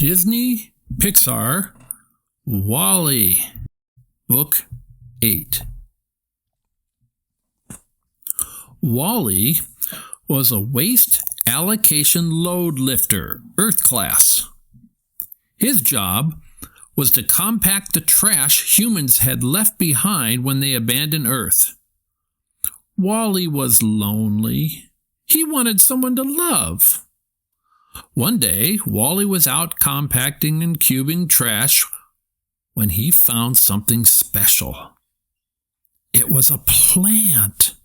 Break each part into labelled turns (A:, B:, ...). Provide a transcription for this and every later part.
A: Disney, Pixar, Wally, Book 8. Wally was a waste allocation load lifter, Earth class. His job was to compact the trash humans had left behind when they abandoned Earth. Wally was lonely. He wanted someone to love. One day, Wally was out compacting and cubing trash when he found something special. It was a plant.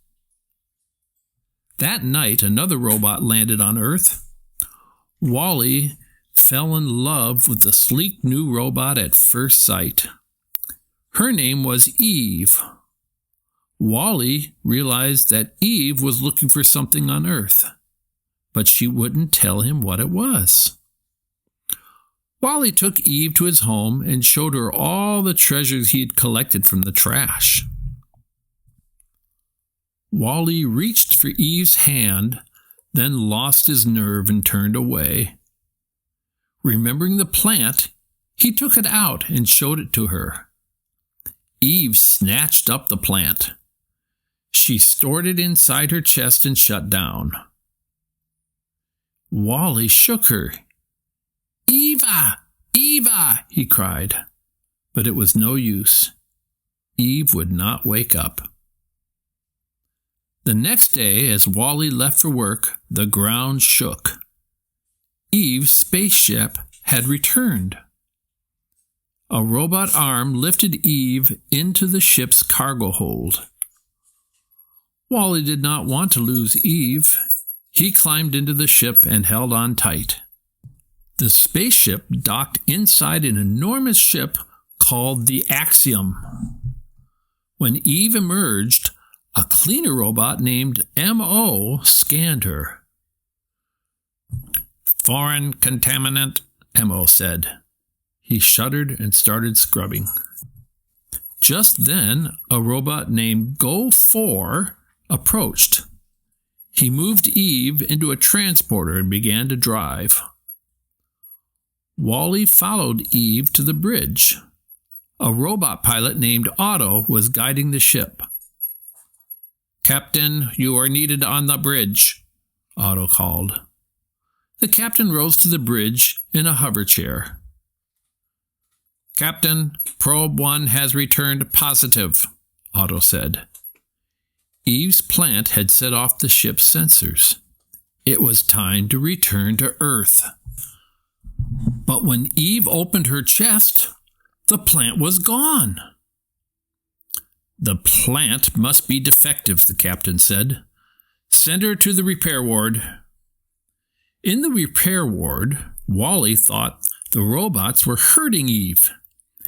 A: That night, another robot landed on Earth. Wally fell in love with the sleek new robot at first sight. Her name was Eve. Wally realized that Eve was looking for something on Earth, but she wouldn't tell him what it was. Wally took Eve to his home and showed her all the treasures he'd collected from the trash. Wally reached for Eve's hand, then lost his nerve and turned away. Remembering the plant, he took it out and showed it to her. Eve snatched up the plant. She stored it inside her chest and shut down. Wally shook her. "Eva! Eva!" he cried. But it was no use. Eve would not wake up. The next day, as Wally left for work, the ground shook. Eve's spaceship had returned. A robot arm lifted Eve into the ship's cargo hold. Wally did not want to lose Eve. He climbed into the ship and held on tight. The spaceship docked inside an enormous ship called the Axiom. When Eve emerged, a cleaner robot named M.O. scanned her. "Foreign contaminant," M.O. said. He shuddered and started scrubbing. Just then, a robot named Go4 approached. He moved Eve into a transporter and began to drive. Wally followed Eve to the bridge. A robot pilot named Otto was guiding the ship. "Captain, you are needed on the bridge," Otto called. The captain rose to the bridge in a hover chair. "Captain, probe 1 has returned positive," Otto said. Eve's plant had set off the ship's sensors. It was time to return to Earth. But when Eve opened her chest, the plant was gone. "The plant must be defective," the captain said. "Send her to the repair ward." In the repair ward, Wally thought the robots were hurting Eve.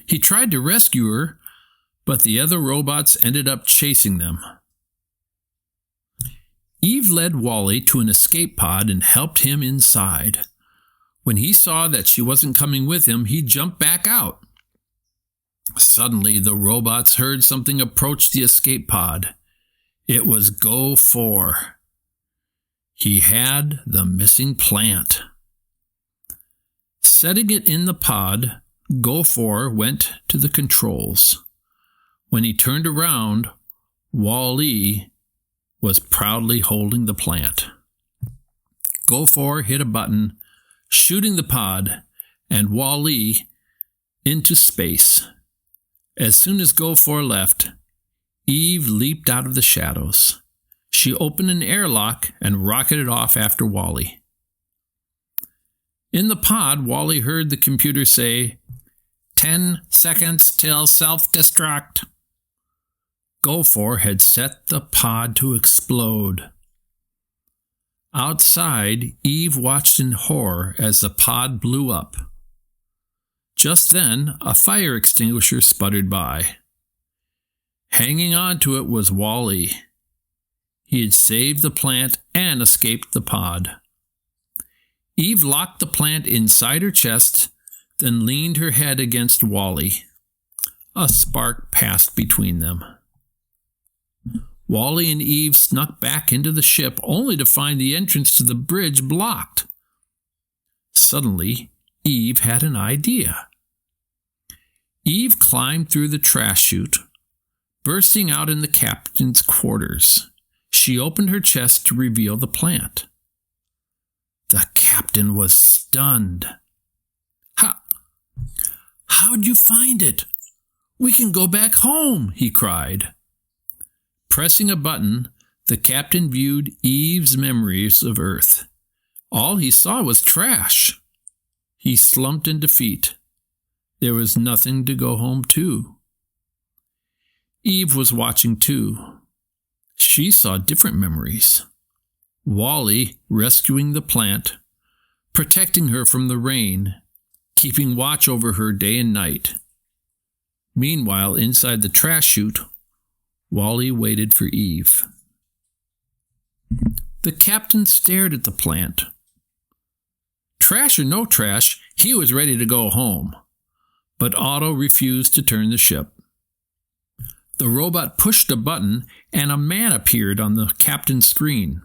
A: He tried to rescue her, but the other robots ended up chasing them. Eve led Wally to an escape pod and helped him inside. When he saw that she wasn't coming with him, he jumped back out. Suddenly, the robots heard something approach the escape pod. It was Go4. He had the missing plant. Setting it in the pod, Go4 went to the controls. When he turned around, Wally was proudly holding the plant. Go4 hit a button, shooting the pod and Wally into space. As soon as Go4 left, Eve leaped out of the shadows. She opened an airlock and rocketed off after Wally. In the pod, Wally heard the computer say, 10 seconds till self-destruct. Go4 had set the pod to explode. Outside, Eve watched in horror as the pod blew up. Just then, a fire extinguisher sputtered by. Hanging on to it was Wally. He had saved the plant and escaped the pod. Eve locked the plant inside her chest, then leaned her head against Wally. A spark passed between them. Wally and Eve snuck back into the ship, only to find the entrance to the bridge blocked. Suddenly, Eve had an idea. Eve climbed through the trash chute, bursting out in the captain's quarters. She opened her chest to reveal the plant. The captain was stunned. How'd you find it? We can go back home, he cried. Pressing a button, the captain viewed Eve's memories of Earth. All he saw was trash. He slumped in defeat. There was nothing to go home to. Eve was watching too. She saw different memories. Wally rescuing the plant, protecting her from the rain, keeping watch over her day and night. Meanwhile, inside the trash chute, Wally waited for Eve. The captain stared at the plant. Trash or no trash, he was ready to go home. But Otto refused to turn the ship. The robot pushed a button, and a man appeared on the captain's screen.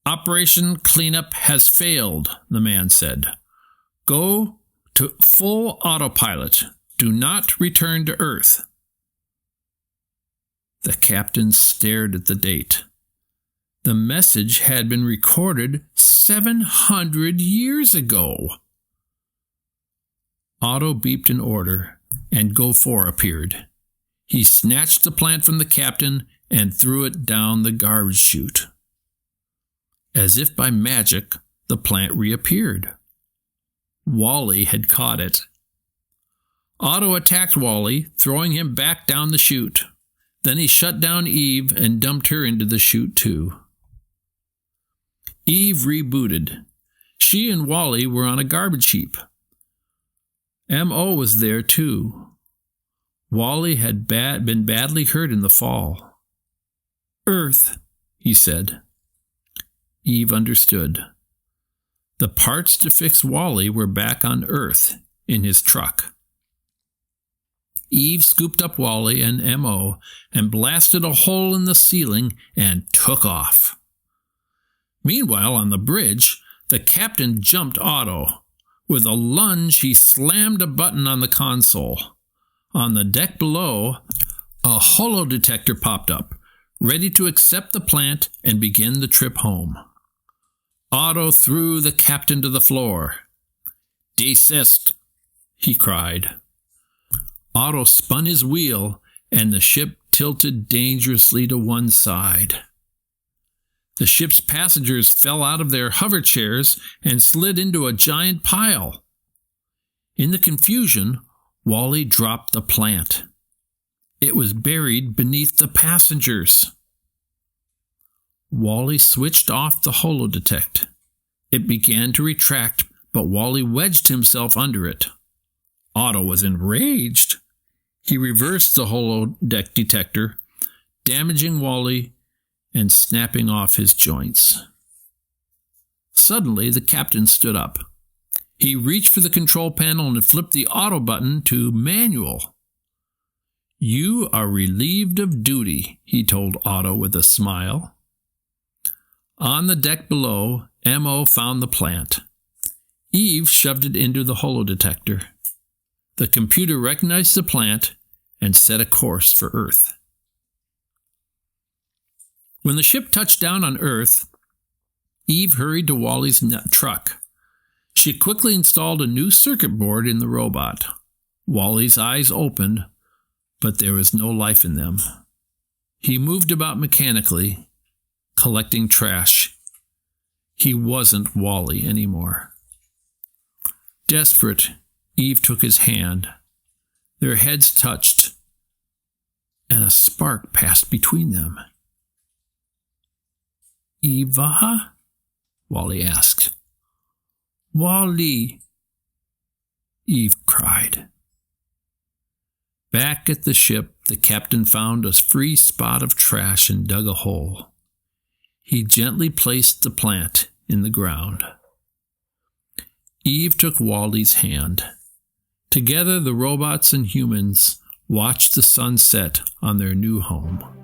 A: Operation Cleanup has failed, the man said. Go to full autopilot. Do not return to Earth. The captain stared at the date. The message had been recorded 700 years ago. Otto beeped an order, and Go4 appeared. He snatched the plant from the captain and threw it down the garbage chute. As if by magic, the plant reappeared. Wally had caught it. Otto attacked Wally, throwing him back down the chute. Then he shut down Eve and dumped her into the chute too. Eve rebooted. She and Wally were on a garbage heap. M.O. was there too. Wally had been badly hurt in the fall. Earth, he said. Eve understood. The parts to fix Wally were back on Earth in his truck. Eve scooped up Wally and M.O. and blasted a hole in the ceiling and took off. Meanwhile, on the bridge, the captain jumped Otto. With a lunge, he slammed a button on the console. On the deck below, a holodetector popped up, ready to accept the plant and begin the trip home. Otto threw the captain to the floor. Desist, he cried. Otto spun his wheel, and the ship tilted dangerously to one side. The ship's passengers fell out of their hover chairs and slid into a giant pile. In the confusion, Wally dropped the plant. It was buried beneath the passengers. Wally switched off the holodetect. It began to retract, but Wally wedged himself under it. Otto was enraged. He reversed the holodeck detector, damaging Wally and snapping off his joints. Suddenly, the captain stood up. He reached for the control panel and flipped the auto button to manual. You are relieved of duty, he told Otto with a smile. On the deck below, M.O. found the plant. Eve shoved it into the holodetector. The computer recognized the plant and set a course for Earth. When the ship touched down on Earth, Eve hurried to Wally's truck. She quickly installed a new circuit board in the robot. Wally's eyes opened, but there was no life in them. He moved about mechanically, collecting trash. He wasn't Wally anymore. Desperate, Eve took his hand. Their heads touched, and a spark passed between them. Eva? Wally asked. Wally, Eve cried. Back at the ship, the captain found a free spot of trash and dug a hole. He gently placed the plant in the ground. Eve took Wally's hand. Together, the robots and humans watched the sun set on their new home.